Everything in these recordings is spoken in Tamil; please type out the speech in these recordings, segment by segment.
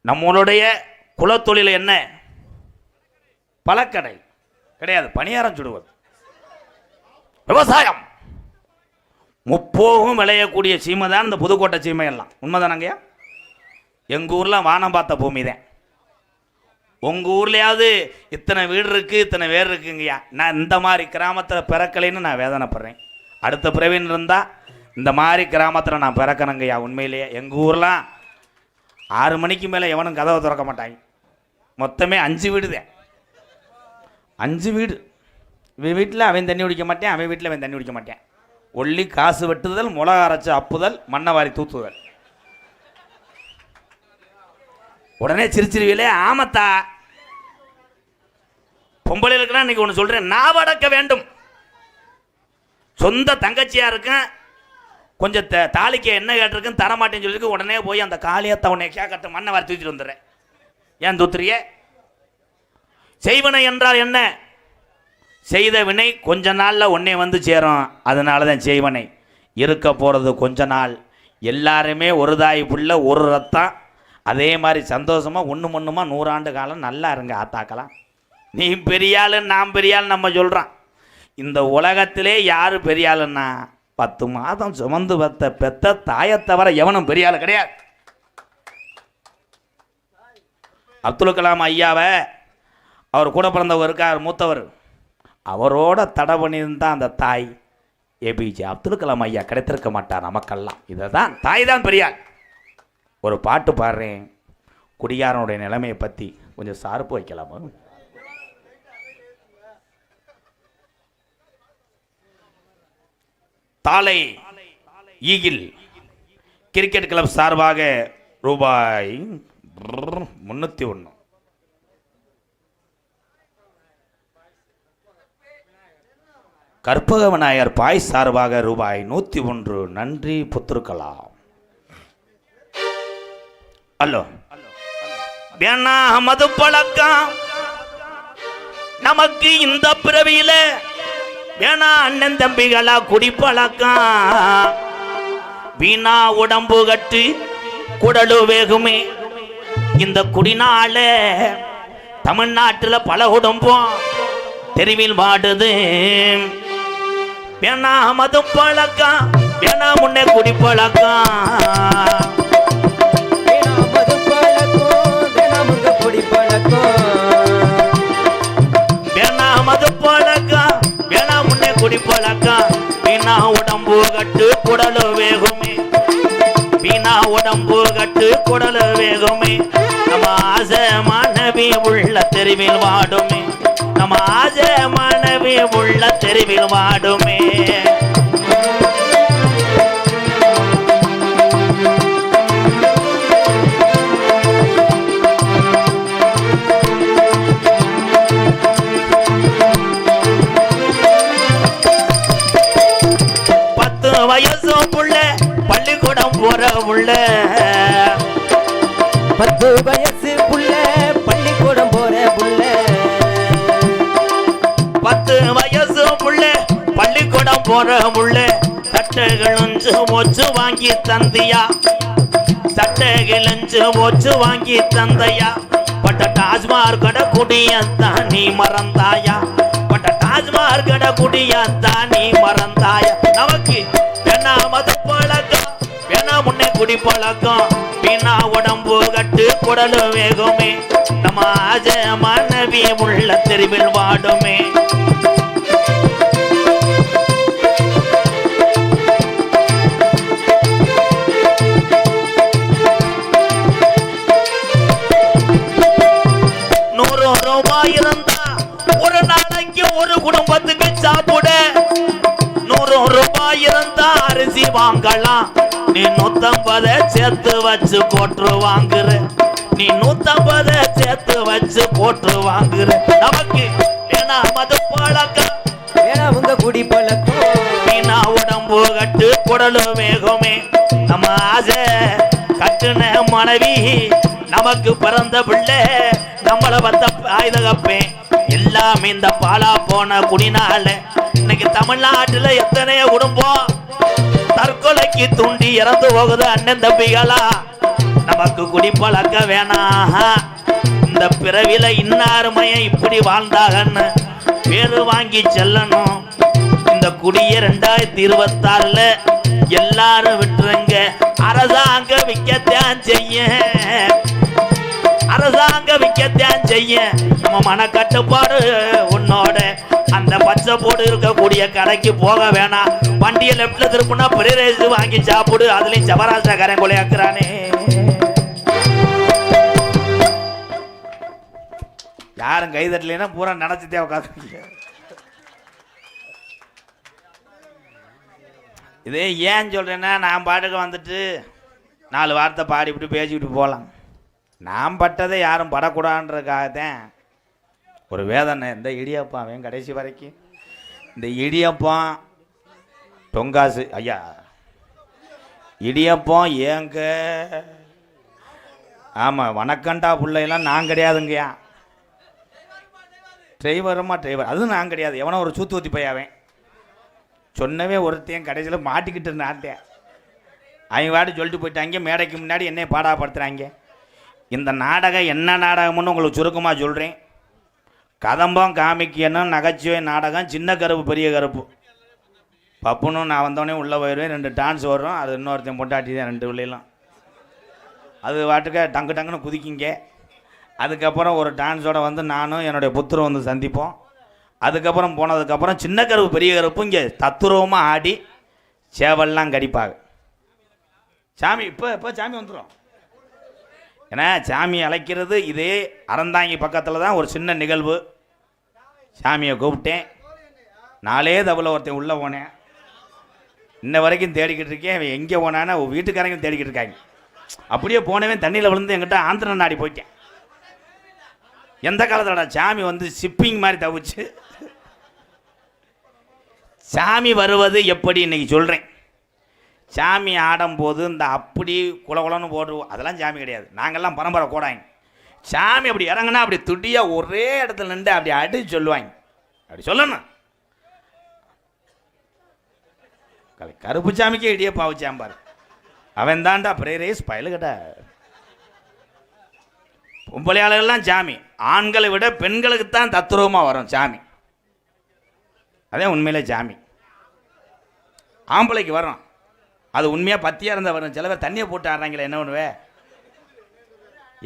நம்மளுடைய குலத்தொழில் என்ன? பழக்கடை கிடையாது, பணியாரம் சுடுவது. விவசாயம் முப்போகம் விளையக்கூடிய சீமை தான் இந்த புதுக்கோட்டை சீமை எல்லாம். உண்மைதானங்கய்யா? எங்கள் ஊரில் வானம் பார்த்த பூமி தான். உங்கள் ஊர்லையாவது இத்தனை வீடு இருக்குது, இத்தனை வேர் இருக்குங்கய்யா. நான் இந்த மாதிரி கிராமத்தில் பிறக்கலைன்னு நான் வேதனைப்படுறேன். அடுத்த பிறவின்னு இருந்தால் இந்த மாதிரி கிராமத்தில் நான் பிறக்கணுங்கய்யா. உண்மையிலேயே எங்கள் ஊர்லாம் 6 மணிக்கு மேலே எவனும் கதவை திறக்க மாட்டாங்க. மொத்தமே 5 வீடு தான். 5 வீடு. இவன் வீட்டில் அவன் தண்ணி குடிக்க மாட்டேன், அவன் வீட்டில் அவன் தண்ணி குடிக்க மாட்டேன். ஒல்லி காசு வெட்டுதல், மிளகா அரைச்சி அப்புதல், மண்ணை வாரி தூத்துதல். உடனே சிரிச்சிருவிலே, ஆமத்தா பொம்பளைகளுக்குன்னா இன்னைக்கு ஒன்று சொல்கிறேன், நான் அடக்க வேண்டும். சொந்த தங்கச்சியாக இருக்கேன், கொஞ்சம் தாலிக்கு என்ன கேட்டிருக்குன்னு தரமாட்டேன்னு சொல்லியிருக்கு. உடனே போய் அந்த காளியத்தை உன்னை கேட்கட்டும், மண்ணை வாரி தூக்கிட்டு வந்துடுறேன். ஏன் தூத்துறிய? செய்வனை என்றால் என்ன? செய்த வினை கொஞ்ச நாளில் ஒன்னே வந்து சேரும். அதனால தான் செய்வனை. இருக்க போகிறது கொஞ்ச நாள். எல்லாருமே ஒரு தாய் புள்ள, ஒரு ரத்தம். அதே மாதிரி சந்தோஷமாக ஒன்று மண்ணுமா 100 ஆண்டு காலம் நல்லா இருங்க ஆத்தாக்கலாம். நீ பெரியாள், நான் பெரியாள் நம்ம சொல்கிறான். இந்த உலகத்திலே யார் பெரியாளுன்னா 10 மாதம் சுமந்து பெத்த தாயை தவிர எவனும் பெரியாள் கிடையாது. அப்துல் கலாம் ஐயாவை அவர் கூட பிறந்தவர் இருக்கார், மூத்தவர். அவரோட தடை பண்ணியிருந்தால் அந்த தாய் ஏபிஜே அப்துல் கலாம் ஐயா கிடைத்திருக்க மாட்டார் நமக்கெல்லாம். இதை தான் தாய் தான் பெரியாள். ஒரு பாட்டு பாடுறேன், குடிகாரனுடைய நிலைமையை பற்றி கொஞ்சம் சார்பு வைக்கலாமா? தாலை ஈகிள் கிரிக்கெட் கிளப் சார்பாக ரூபாய் 301. கற்பக விநாயகர் பாய் சார்பாக ரூபாய் 101. நன்றி புத்திருக்கலாம். அல்லோ வேணா மது பழக்கம் நமக்கு இந்த பிறவியில வேணா அண்ணன் தம்பிகளா குடிப்பழக்கம். வீணா உடம்பு கட்டு குடலு வேகுமே. இந்த குடினால தமிழ்நாட்டில் பல குடும்பம் தெருவில் வாடுது. வேணா மது பழக்கம், வேணா முன்னே குடிப்பழக்கம். வேணா மது பழக்கம், வேணா முன்னே குடிப்பழக்கம். வீணா உடம்பு கட்டு குடலு வேகுமே. வீணா உடம்பு கட்டு குடலு வேகுமே. நம்ம ஆசை மாணவி உள்ள தெருவில் வாடுமே. நம்ம ஆசை மாணவி உள்ள தெருவில் வாடுமே. வயசு புள்ள பள்ளிக்கூடம் போற புள்ள. 10 வயசு புள்ள பள்ளிக்கூடம் போற புள்ள. 10 வயசு புள்ள பள்ளிக்கூடம் போற புள்ள. சட்டைகளஞ்சு மொச்சு வாங்கி தந்தியா, சட்டைகளஞ்சு மொச்சு வாங்கி தந்தையா. பட்ட டாஸ்மார் கடை குடியத்தான் நீ மறந்தாயா. பட்ட டாஸ்மார் கடை குடியத்தான் நீ மறந்தாயா. நமக்கு வேணா மது பழக்கம், வேணா முன்னே குடி பழக்கம். வீணா உடம்பு கட்டு குடலு வேகுமே. நம்ம ஆஜ மனைவி உள்ள தெருவில் வாடுமே. ரூபாய் இருந்தா ஒரு நாளைக்கு ஒரு குடும்பத்துக்கு சாப்பிட. 100 ரூபாய் இருந்தா அரிசி வாங்கலாம். நீ 150 சேர்த்து வச்சு போட்டு வாங்குற. நீ 150 சேர்த்து வச்சு போட்டு வாங்குற. நமக்கு வேணா மது பழக்கம், வேணா உங்க குடி பழக்கம். வீணா உடம்பு கட்டு குடலு வேகுமே. நம்ம ஆசை கட்டுன மனைவி நமக்கு பிறந்த பிள்ளை. நம்மளை வந்த ஆயுதகப்பேன் எல்லாமே இந்த பாலா போன குடினால. இன்னைக்கு தமிழ்நாட்டில் எத்தனையோ குடும்பம் தற்கொலைக்கு தூண்டி இறந்து போகுது அண்ணன் தம்பிகளா. நமக்கு குடிப்பழக்க வேணாம், இந்த பிறவில இன்னாருமைய இப்படி வாழ்ந்தாகன்னு பேரு வாங்கி செல்லணும். இந்த குடிய 2026ல எல்லாரும் விட்டுருங்க. அரசாங்கம் விற்கத்தான் செய்ய, அரசாங்கம் விற்கத்தான் செய்ய. நம்ம மனக்கட்டுப்பாடு உன்னோட அந்த பச்சை போடு இருக்கக்கூடிய கடைக்கு போக வேணாம். வண்டியை லெப்ட்ல திருப்பினா பெரிய வாங்கி சாப்பிடு, அதுலயும் சவராசக்காரன் கொலையாக்குறானே. யாரும் கைதட்டலைன்னா பூரா நினைச்சுட்டே உட்காந்து. இதே ஏன் சொல்றேன்னா, நான் பாட்டுக்கு வந்துட்டு 4 வார்த்தை பாடிவிட்டு பேசிக்கிட்டு போகலாம். நான் பட்டதை யாரும் படக்கூடாதுன்றதுக்காகத்தான் ஒரு வேதனை. இந்த இடியப்பம் அவன் கடைசி வரைக்கும் இந்த இடியப்பம் தொங்காசு ஐயா, இடியப்பம் ஏங்க. ஆமாம், வணக்கண்டா பிள்ளையெல்லாம் நான் கிடையாதுங்கய்யா. டிரைவர் அதுவும் நான் கிடையாது. எவனோ ஒரு சூத்து ஊற்றி பையாவேன் சொன்னவே ஒருத்தையும் கடைசியில் மாட்டிக்கிட்டு இருந்தான்ட்டேன். அவங்க வாடி சொல்லிட்டு போயிட்டாங்க. மேடைக்கு முன்னாடி என்னை பாடாப்படுத்துகிறாங்க. இந்த நாடகம் என்ன நாடகம்னு உங்களுக்கு சுருக்கமாக சொல்கிறேன். கதம்பம் காமிக்கணும் நகைச்சுவை நாடகம். சின்ன கருப்பு பெரிய கருப்பு பப்புன்னு நான் வந்தோடனே உள்ளே போயிடுவேன். 2 டான்ஸ் வரும். அது இன்னொருத்தையும் பொண்டாட்டி தான் 2 பிள்ளைலாம். அது வாட்டுக்க டங்கு டங்குன்னு குதிக்கிங்க. அதுக்கப்புறம் ஒரு டான்ஸோட வந்து நானும் என்னுடைய புத்திரம் வந்து சந்திப்போம். அதுக்கப்புறம் போனதுக்கப்புறம் சின்ன கருப்பு பெரிய கருப்பு இங்கே தத்துருவமாக ஆடி சேவல்லாம் கடிப்பாங்க. சாமி இப்போ சாமி வந்துடும். ஏன்னா சாமி அழைக்கிறது இதே அறந்தாங்கி பக்கத்தில் தான் ஒரு சின்ன நிகழ்வு. சாமியை கூப்பிட்டேன். 4 தவளை ஒருத்தன் உள்ளே போனேன். இன்ன வரைக்கும் தேடிக்கிட்டு இருக்கேன். அவன் எங்கே போனான்னா வீட்டுக்காரங்க தேடிக்கிட்டு இருக்காங்க. அப்படியே போனவன் தண்ணியில் விழுந்து என்கிட்ட ஆந்திரன் நாடி போயிட்டேன். எந்த காலத்தோட சாமி வந்து ஷிப்பிங் மாதிரி தவிச்சு. சாமி வருவது எப்படி இன்னைக்கு சொல்கிறேன். சாமி ஆடும்போது இந்த அப்படி குலகுலன்னு போடுவோம், அதெல்லாம் சாமி கிடையாது. நாங்கள்லாம் பரம்பரை கூடாங்க. சாமி அப்படி இறங்குனா அப்படி துடியாக ஒரே இடத்துல நின்று அப்படி அடிச்சு சொல்லுவாங்க. அப்படி சொல்லணும். கருப்பு சாமிக்கே இடியே பாவச்சாம்பார். அவன் தான்டா பிரேரேஸ் பயலுகட்டா. பொம்பளையாளர்கள்லாம் சாமி. ஆண்களை விட பெண்களுக்கு தான் தத்துருவமாக வரும் சாமி. அதே உண்மையிலே சாமி. ஆம்பளைக்கு வரும். அது உண்மையாக பத்தியாக இருந்தால் வரும். சில பேர் தண்ணியை போட்டு ஆடுறாங்களே, என்ன பண்ணுவேன்.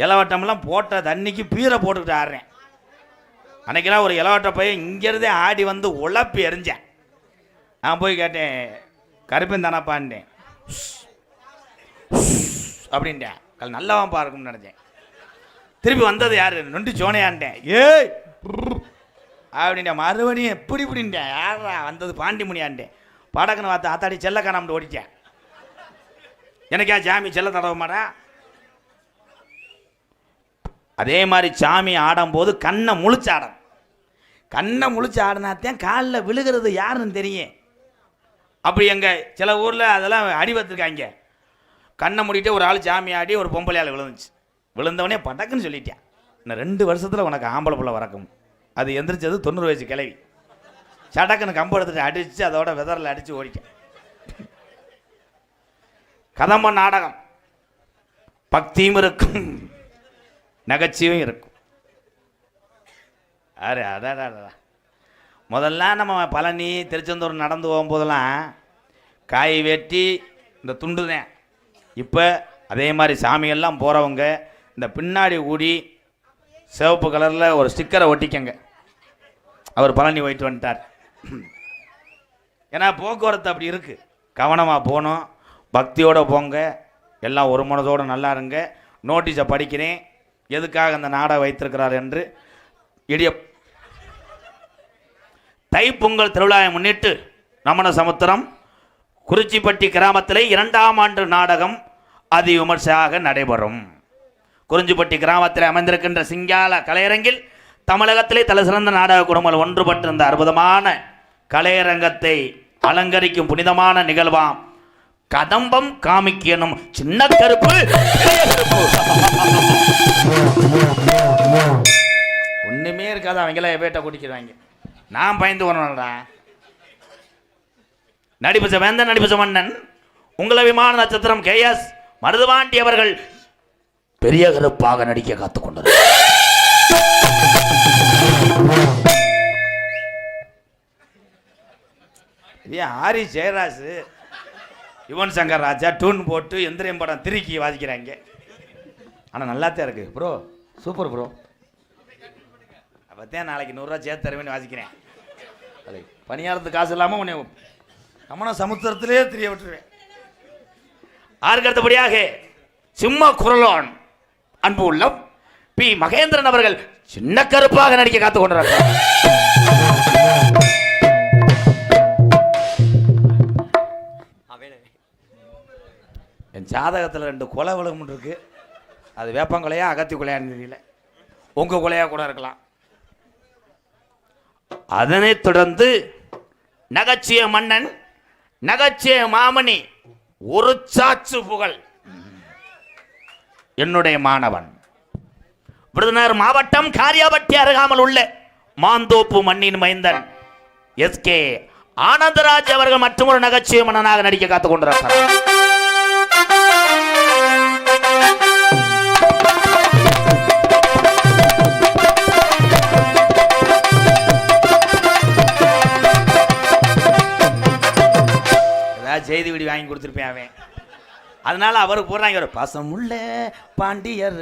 இலவட்டம்லாம் போட்ட தண்ணிக்கு பீரை போட்டுக்கிட்டு ஆடுறேன். அன்றைக்கெல்லாம் ஒரு இலவட்ட பையன் இங்கேருந்தே ஆடி வந்து உழப்பி எறிஞ்சேன். நான் போய் கேட்டேன், கருப்பன் தானப்பான்ட்டேன். அப்படின்ட்டேன். நல்லவன் பாருக்கும்னு நினச்சேன். திருப்பி வந்தது யார்? நொண்டி சோனையான்ட்டேன். ஏய் அப்படின்ட்டேன். மறுபடியும் எப்படி இப்படின்ட்டேன். யாரா வந்தது? பாண்டிமுனியான்ட்டேன். படக்குன்னு பார்த்து ஆத்தாடி செல்ல காணாமட்டு ஓடிட்டேன். எனக்கா சாமி செல்ல தடவ மாட்டா. அதே மாதிரி சாமி ஆடும்போது கண்ணை முழிச்சு ஆடணும். கண்ணை முழிச்சு ஆடினாத்தான் காலில் விழுகிறது யாருன்னு தெரியும். அப்படி எங்கள் சில ஊரில் அதெல்லாம் அடி வச்சுருக்காங்க. கண்ணை மூடிட்டு ஒரு ஆள் சாமி ஆடி ஒரு பொம்பளையால் விழுந்துச்சு. விழுந்தவனே பட்டக்குன்னு சொல்லிட்டேன், இன்னும் 2 வருஷத்தில் உனக்கு ஆம்பளை பிள்ளை வரக்கும். அது எந்திரிச்சது 90 வயசு கிளவி. சடக்குன்னு கம்பு எடுத்துட்டு அடித்து அதோட விதரில் அடித்து ஓடிட்டேன். கதம்ப நாடகம் பக்தியும் இருக்கும், நகைச்சுவையும் இருக்கும். அரே அடா. முதல்ல நம்ம பழனி திருச்செந்தூர் நடந்து போகும்போதெல்லாம் காய் வெட்டி இந்த துண்டு தான். இப்போ அதே மாதிரி சாமியெல்லாம் போகிறவங்க இந்த பின்னாடி ஊடி சிவப்பு கலரில் ஒரு ஸ்டிக்கரை ஒட்டிக்கங்க. அவர் பழனி போயிட்டு வந்துட்டார். ஏன்னா போக்குவரத்து அப்படி இருக்குது. கவனமாக போகணும், பக்தியோடு போங்க, எல்லாம் ஒரு மனதோடு நல்லா இருங்க. நோட்டீஸை படிக்கிறேன், எதுக்காக அந்த நாடகம் வைத்திருக்கிறார் என்று. தைப்பொங்கல் திருவிழாவை முன்னிட்டு ரமண சமுத்திரம் குறிச்சிப்பட்டி கிராமத்தில் 2ஆம் ஆண்டு நாடகம் அதி விமர்சையாக நடைபெறும். குறிஞ்சிப்பட்டி கிராமத்தில் அமைந்திருக்கின்ற சிங்கால கலையரங்கில் தமிழகத்திலே தலை சிறந்த நாடக குடும்பங்கள் ஒன்றுபட்டிருந்த அற்புதமான கலையரங்கத்தை அலங்கரிக்கும் புனிதமான நிகழ்வாம் கதம்பம் காமிக்கணும் சின்ன கருப்பு ஒண்ணுமே இருக்காது. அவங்கள வேட்டை குடிக்கிறாங்க. நான் பயந்து வரணும்டா. நடிபச வேந்தன் நடிபச மன்னன் உங்களை விமான நட்சத்திரம் KS மருதுபாண்டி அவர்கள் பெரிய கருப்பாக நடிக்க காத்துக்கொண்டது. ஆரி ஜெயராஜ், யுவன் சங்கர் ராஜா டூன் போட்டு எந்திரியம் படம் திருக்கி வாசிக்கிறாங்க. ஆனால் நல்லாத்தான் இருக்கு ப்ரோ, சூப்பர் ப்ரோ. அப்போத்தான் நாளைக்கு 100 ரூபா சேர்த்து தருவேன்னு வாசிக்கிறேன். அது பணியாரத்துக்கு காசு இல்லாமல் உன்னை கமன சமுத்திரத்திலே தெரிய விட்டுருவேன். ஆறுக்கு அடுத்தபடியாக சிம்ம குரலோன் அன்பு உள்ளம் பி மகேந்திரன் அவர்கள் சின்ன கருப்பாக நடிக்க காத்துக் கொண்டிருக்கிறார். என் ஜாதகத்தில் 2 கொலை விழும் இருக்கு. அது வேப்பங்கொலையா அகத்தி கொலையான்னு தெரியல. உங்க கொலையா கூட இருக்கலாம். அதனைத் தொடர்ந்து நகைச்சுவை மன்னன், நகைச்சுவை மாமணி, ஒரு சாச்சு புகழ் என்னுடைய மாணவன், விருதுநகர் மாவட்டம் காரியாபட்டி அருகாமல் உள்ள மாந்தோப்பு மண்ணின் மைந்தன் எஸ்கே ஆனந்தராஜ் அவர்கள் மற்றும் ஒரு நகைச்சுவை மன்னனாக நடிக்க காத்துக் கொண்டிருக்கிறார். செய்தி வீடி வாங்கி கொடுத்துருப்பேன் அவன். அதனால அவருக்கு போடுறாங்க ஒரு பாசமுள்ள பாண்டியர்.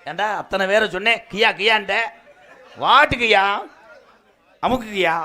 ஏண்டா அத்தனை பேரை சொன்னேன் கியா கியான்ட்ட வாட்டுக்குயா அமுக்குக்கியா